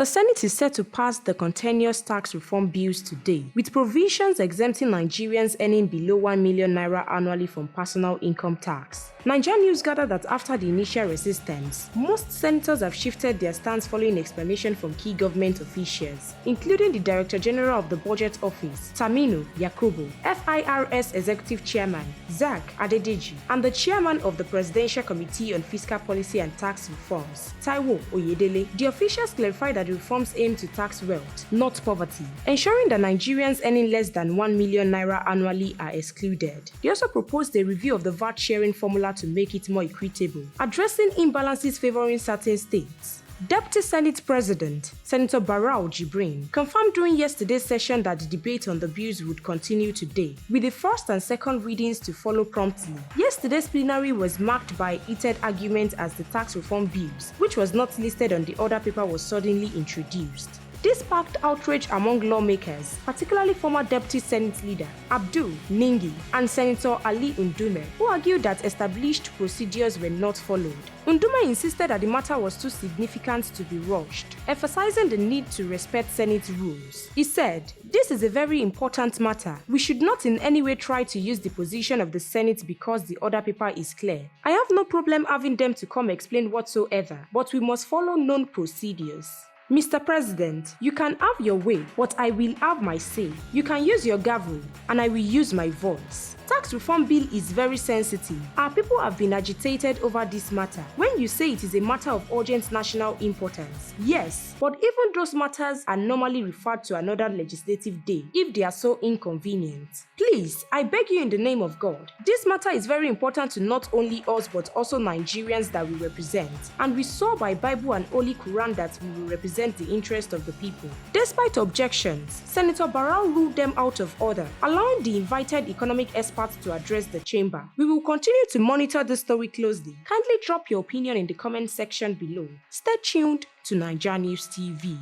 The Senate is set to pass the continuous tax reform bills today, with provisions exempting Nigerians earning below 1 million naira annually from personal income tax. NaijaNews gathered that after the initial resistance, most senators have shifted their stance following explanation from key government officials, including the Director General of the Budget Office, Taminu Yakubu, FIRS Executive Chairman, Zak Adedeji, and the Chairman of the Presidential Committee on Fiscal Policy and Tax Reforms, Taiwo Oyedele. The officials clarified that the reforms aim to tax wealth, not poverty, ensuring that Nigerians earning less than 1 million naira annually are excluded. They also proposed a review of the VAT sharing formula to make it more equitable, addressing imbalances favoring certain states. Deputy Senate President Senator Barau Jibrin confirmed during yesterday's session that the debate on the bills would continue today, with the first and second readings to follow promptly. Yesterday's plenary was marked by heated argument as the tax reform bills, which was not listed on the order paper, was suddenly introduced. This sparked outrage among lawmakers, particularly former Deputy Senate Leader Abdul Ningi and Senator Ali Ndume, who argued that established procedures were not followed. Ndume insisted that the matter was too significant to be rushed, emphasizing the need to respect Senate rules. He said, "This is a very important matter. We should not in any way try to use the position of the Senate because the order paper is clear. I have no problem having them to come explain whatsoever, but we must follow known procedures. Mr. President, you can have your way, but I will have my say. You can use your gavel, and I will use my voice." Tax reform bill is very sensitive. Our people have been agitated over this matter. When you say it is a matter of urgent national importance, yes, but even those matters are normally referred to another legislative day if they are so inconvenient. Please, I beg you in the name of God, this matter is very important to not only us but also Nigerians that we represent, and we saw by Bible and Holy Quran that we will represent the interest of the people. Despite objections, Senator Barau ruled them out of order, allowing the invited economic experts to address the chamber. We will continue to monitor this story closely. Kindly drop your opinion in the comment section below. Stay tuned to NaijaNews TV.